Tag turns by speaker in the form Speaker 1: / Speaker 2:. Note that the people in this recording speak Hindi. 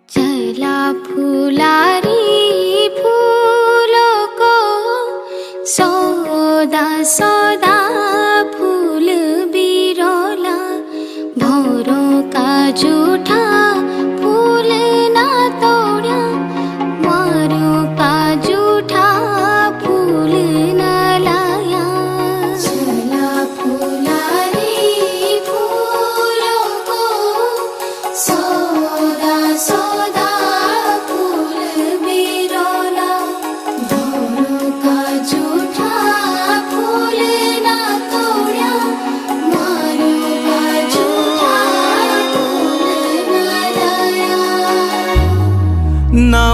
Speaker 1: चला फुलारी फूलों को सौदा सौदा फूल बिरोला भौरों का जूठा फूल ना तोड़ा मारों का जूठा फूल ना लाया। चला फुलारी फूलों को सौदा सौदा फूल बिरोला भौरों का जूठा फूल ना तोड़ा मारों का जूठा फूल ना लाया।
Speaker 2: ना